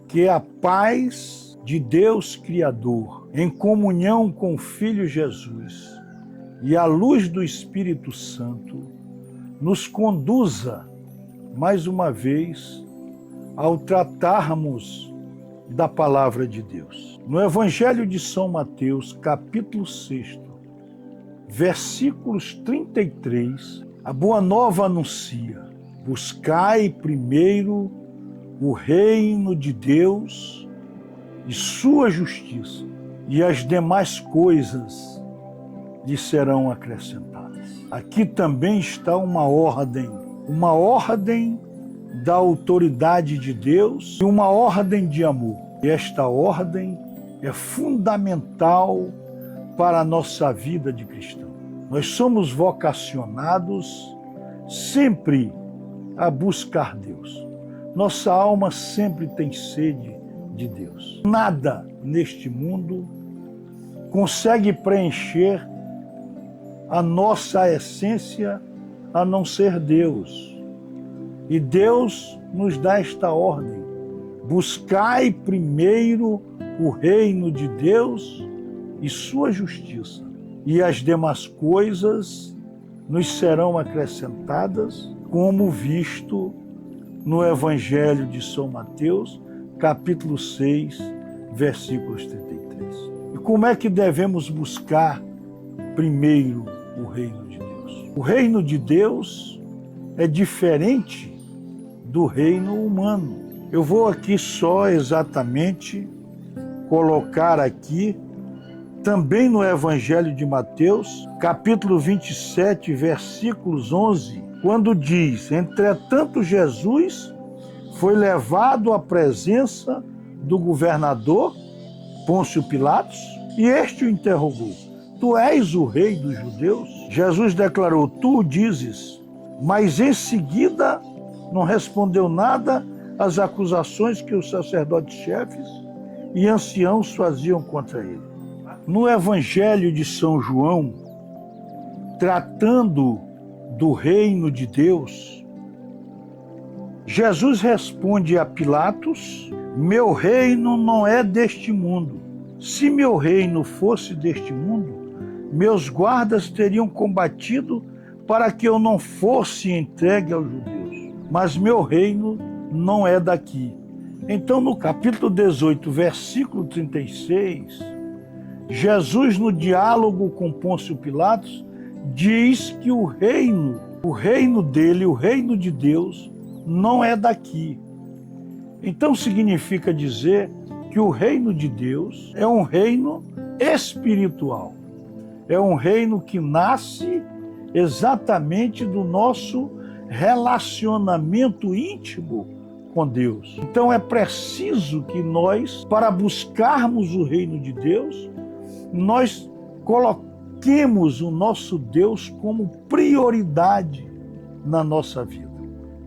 Que a paz de Deus Criador, em comunhão com o Filho Jesus e a luz do Espírito Santo, nos conduza, mais uma vez, ao tratarmos da Palavra de Deus. No Evangelho de São Mateus, capítulo 6, versículos 33, a Boa Nova anuncia: buscai primeiro o reino de Deus e sua justiça, e as demais coisas lhe serão acrescentadas. Aqui também está uma ordem da autoridade de Deus e uma ordem de amor. E esta ordem é fundamental para a nossa vida de cristão. Nós somos vocacionados sempre a buscar Deus. Nossa alma sempre tem sede de Deus. Nada neste mundo consegue preencher a nossa essência a não ser Deus. E Deus nos dá esta ordem: buscai primeiro o reino de Deus e sua justiça, e as demais coisas nos serão acrescentadas, como visto no Evangelho de São Mateus, capítulo 6, versículos 33. E como é que devemos buscar primeiro o reino de Deus? O reino de Deus é diferente do reino humano. Eu vou aqui só exatamente colocar aqui, também no Evangelho de Mateus, capítulo 27, versículos 11, quando diz: entretanto Jesus foi levado à presença do governador Pôncio Pilatos, e este o interrogou: tu és o rei dos judeus? Jesus declarou: tu o dizes. Mas em seguida não respondeu nada às acusações que os sacerdotes-chefes e anciãos faziam contra ele. No Evangelho de São João, tratando do reino de Deus, Jesus responde a Pilatos: meu reino não é deste mundo. Se meu reino fosse deste mundo, meus guardas teriam combatido para que eu não fosse entregue aos judeus. Mas meu reino não é daqui. Então, no capítulo 18, versículo 36, Jesus, no diálogo com Pôncio Pilatos, diz que o reino dele, o reino de Deus, não é daqui. Então significa dizer que o reino de Deus é um reino espiritual. É um reino que nasce exatamente do nosso relacionamento íntimo com Deus. Então é preciso que nós, para buscarmos o reino de Deus, nós coloquemos o nosso Deus como prioridade na nossa vida.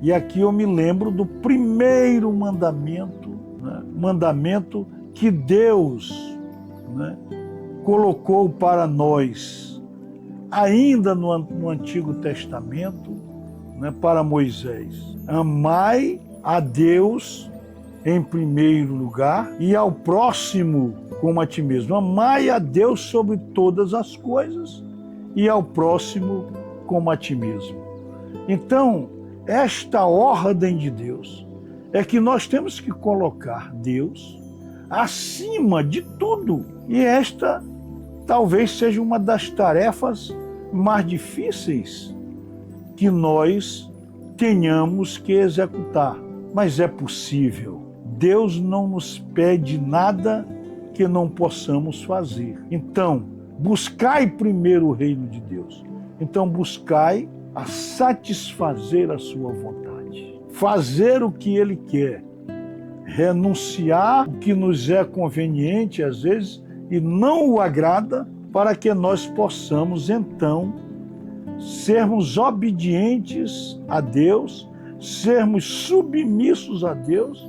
E aqui eu me lembro do primeiro mandamento, mandamento que Deus colocou para nós, ainda no Antigo Testamento, para Moisés: amai a Deus em primeiro lugar e ao próximo como a ti mesmo. Amai a Deus sobre todas as coisas e ao próximo como a ti mesmo. Então, esta ordem de Deus é que nós temos que colocar Deus acima de tudo. E esta talvez seja uma das tarefas mais difíceis que nós tenhamos que executar. Mas é possível. Deus não nos pede nada que não possamos fazer. Então, buscai primeiro o reino de Deus. Então, buscai a satisfazer a sua vontade. Fazer o que Ele quer. Renunciar o que nos é conveniente, às vezes, e não o agrada, para que nós possamos, então, sermos obedientes a Deus, sermos submissos a Deus,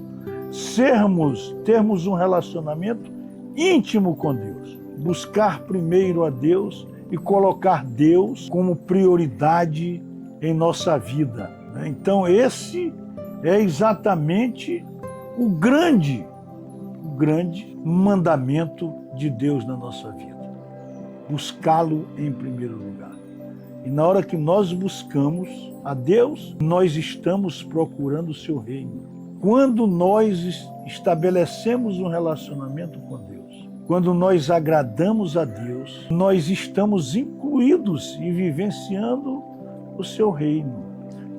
termos um relacionamento íntimo com Deus. Buscar primeiro a Deus e colocar Deus como prioridade em nossa vida. Então esse é exatamente o grande grande mandamento de Deus na nossa vida. Buscá-lo em primeiro lugar. E na hora que nós buscamos a Deus, nós estamos procurando o seu reino. Quando nós estabelecemos um relacionamento com Deus, quando nós agradamos a Deus, nós estamos incluídos e vivenciando o seu reino,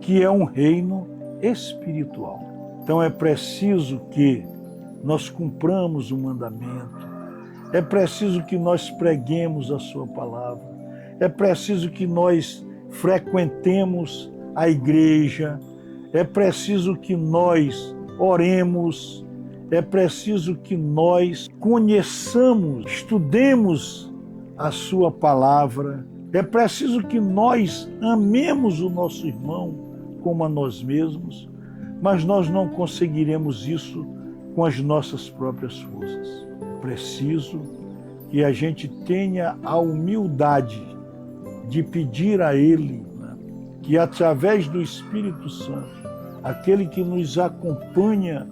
que é um reino espiritual. Então é preciso que nós cumpramos o mandamento, é preciso que nós preguemos a sua palavra, é preciso que nós frequentemos a igreja, é preciso que nós oremos, é preciso que nós conheçamos, estudemos a sua palavra, é preciso que nós amemos o nosso irmão como a nós mesmos, mas nós não conseguiremos isso com as nossas próprias forças. É preciso que a gente tenha a humildade de pedir a Ele, né, que através do Espírito Santo, aquele que nos acompanha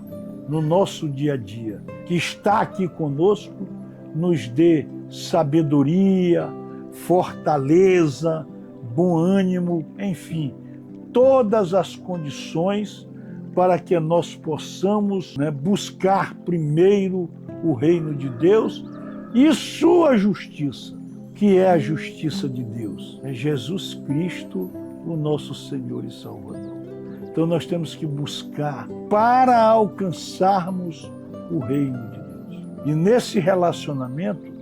no nosso dia a dia, que está aqui conosco, nos dê sabedoria, fortaleza, bom ânimo, enfim, todas as condições para que nós possamos, né, buscar primeiro o reino de Deus e sua justiça, que é a justiça de Deus. É Jesus Cristo, o nosso Senhor e Salvador. Então nós temos que buscar para alcançarmos o reino de Deus. E nesse relacionamento,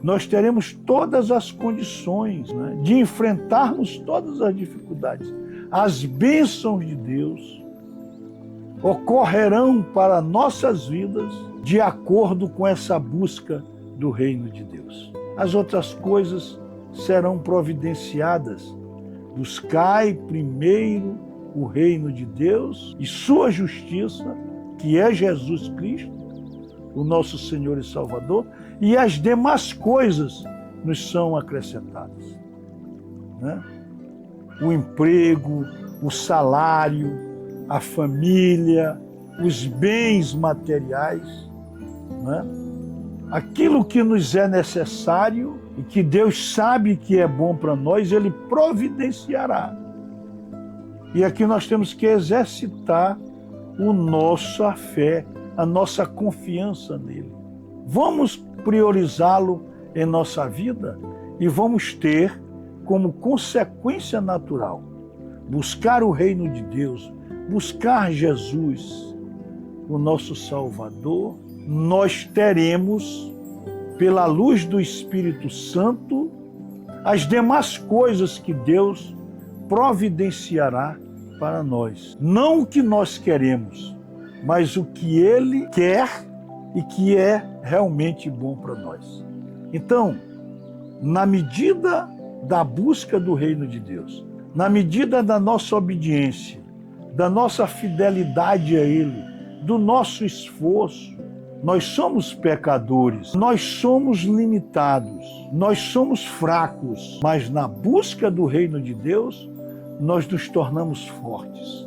nós teremos todas as condições, né, de enfrentarmos todas as dificuldades. As bênçãos de Deus ocorrerão para nossas vidas de acordo com essa busca do reino de Deus. As outras coisas serão providenciadas. Buscai primeiro o reino de Deus e sua justiça, que é Jesus Cristo, o nosso Senhor e Salvador, e as demais coisas nos são acrescentadas, né? O emprego, o salário, a família, os bens materiais, né? Aquilo que nos é necessário e que Deus sabe que é bom para nós, Ele providenciará. E aqui nós temos que exercitar a nossa fé, a nossa confiança nele. Vamos priorizá-lo em nossa vida e vamos ter como consequência natural buscar o reino de Deus, buscar Jesus, o nosso Salvador. Nós teremos, pela luz do Espírito Santo, as demais coisas que Deus providenciará para nós. Não o que nós queremos, mas o que Ele quer e que é realmente bom para nós. Então, na medida da busca do reino de Deus, na medida da nossa obediência, da nossa fidelidade a Ele, do nosso esforço, nós somos pecadores, nós somos limitados, nós somos fracos, mas na busca do reino de Deus, nós nos tornamos fortes.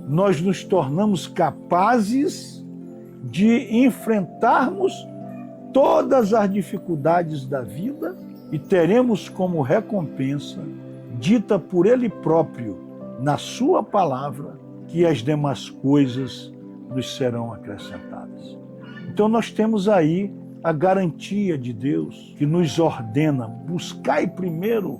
Nós nos tornamos capazes de enfrentarmos todas as dificuldades da vida e teremos como recompensa, dita por Ele próprio, na sua palavra, que as demais coisas nos serão acrescentadas. Então nós temos aí a garantia de Deus que nos ordena: buscai primeiro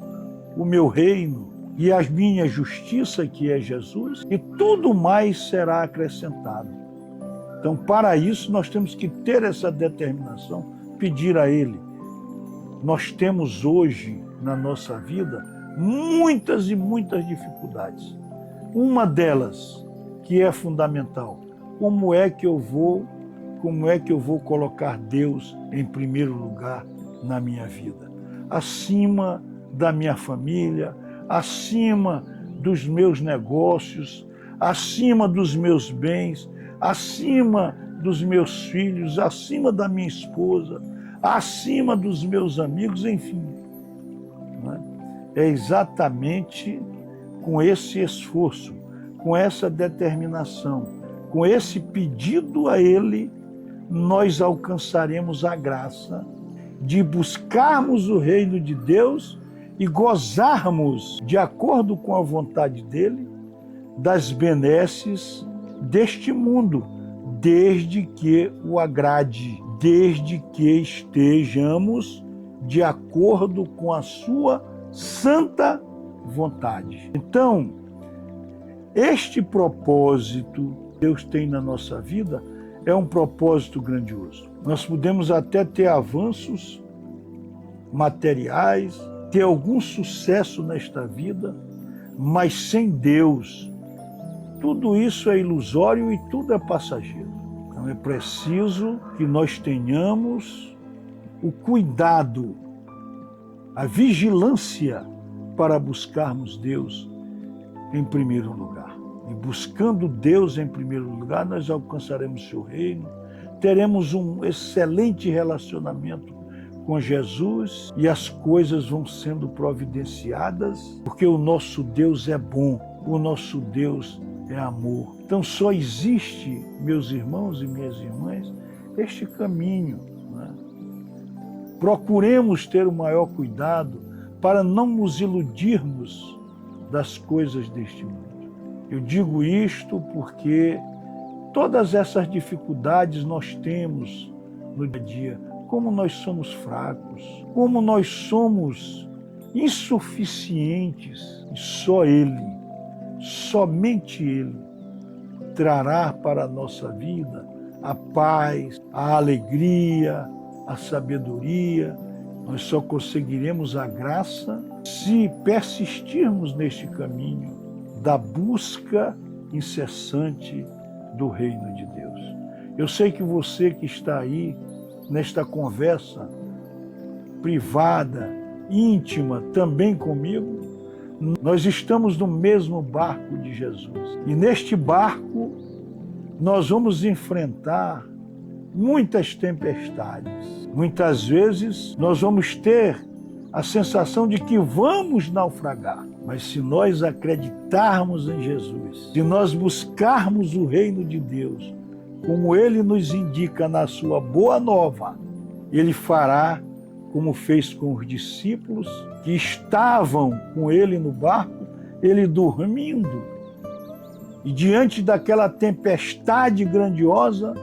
o meu reino e a minha justiça, que é Jesus, e tudo mais será acrescentado. Então, para isso, nós temos que ter essa determinação, pedir a Ele. Nós temos hoje, na nossa vida, muitas e muitas dificuldades. Uma delas, que é fundamental: como é que eu vou colocar Deus em primeiro lugar na minha vida? Acima da minha família, acima dos meus negócios, acima dos meus bens, acima dos meus filhos, acima da minha esposa, acima dos meus amigos, enfim. É exatamente com esse esforço, com essa determinação, com esse pedido a Ele, nós alcançaremos a graça de buscarmos o reino de Deus e gozarmos, de acordo com a vontade dele, das benesses deste mundo, desde que o agrade, desde que estejamos de acordo com a sua santa vontade. Então, este propósito que Deus tem na nossa vida é um propósito grandioso. Nós podemos até ter avanços materiais, ter algum sucesso nesta vida, mas sem Deus, tudo isso é ilusório e tudo é passageiro. Então é preciso que nós tenhamos o cuidado, a vigilância para buscarmos Deus em primeiro lugar. E buscando Deus em primeiro lugar, nós alcançaremos seu reino, teremos um excelente relacionamento com Jesus e as coisas vão sendo providenciadas, porque o nosso Deus é bom, o nosso Deus é amor. Então só existe, meus irmãos e minhas irmãs, este caminho. Procuremos ter o maior cuidado para não nos iludirmos das coisas deste mundo. Eu digo isto porque todas essas dificuldades nós temos no dia a dia. Como nós somos fracos, como nós somos insuficientes. E só Ele, somente Ele, trará para a nossa vida a paz, a alegria, a sabedoria. Nós só conseguiremos a graça se persistirmos neste caminho da busca incessante do reino de Deus. Eu sei que você que está aí nesta conversa privada, íntima, também comigo, nós estamos no mesmo barco de Jesus. E neste barco nós vamos enfrentar muitas tempestades. Muitas vezes nós vamos ter a sensação de que vamos naufragar. Mas se nós acreditarmos em Jesus, se nós buscarmos o reino de Deus, como Ele nos indica na sua boa nova, Ele fará como fez com os discípulos que estavam com Ele no barco, Ele dormindo. E diante daquela tempestade grandiosa,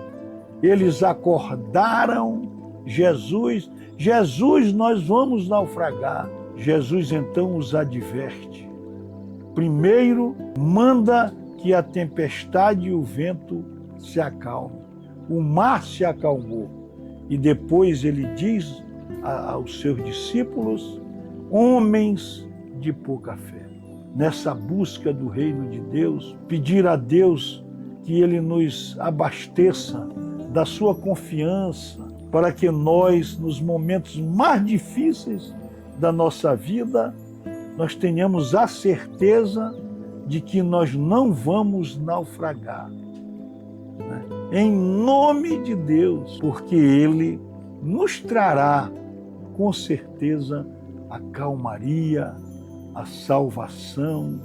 eles acordaram Jesus. Jesus, nós vamos naufragar. Jesus então os adverte. Primeiro, manda que a tempestade e o vento se acalmem. O mar se acalmou. E depois ele diz aos seus discípulos, homens de pouca fé. Nessa busca do reino de Deus, pedir a Deus que Ele nos abasteça da sua confiança, para que nós, nos momentos mais difíceis da nossa vida, nós tenhamos a certeza de que nós não vamos naufragar. Em nome de Deus, porque Ele nos trará, com certeza, a calmaria, a salvação,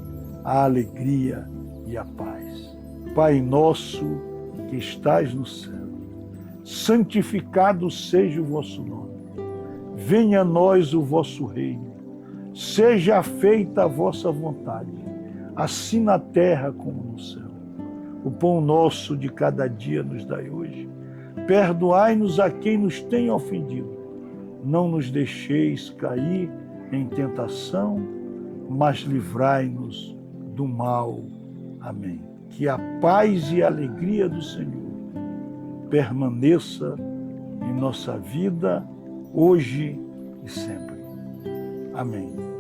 a alegria e a paz. Pai nosso que estás no céu, santificado seja o vosso nome. Venha a nós o vosso reino. Seja feita a vossa vontade, assim na terra como no céu. O pão nosso de cada dia nos dai hoje. Perdoai-nos a quem nos tem ofendido. Não nos deixeis cair em tentação, mas livrai-nos do mal. Amém. Que a paz e a alegria do Senhor permaneça em nossa vida, hoje e sempre. Amém.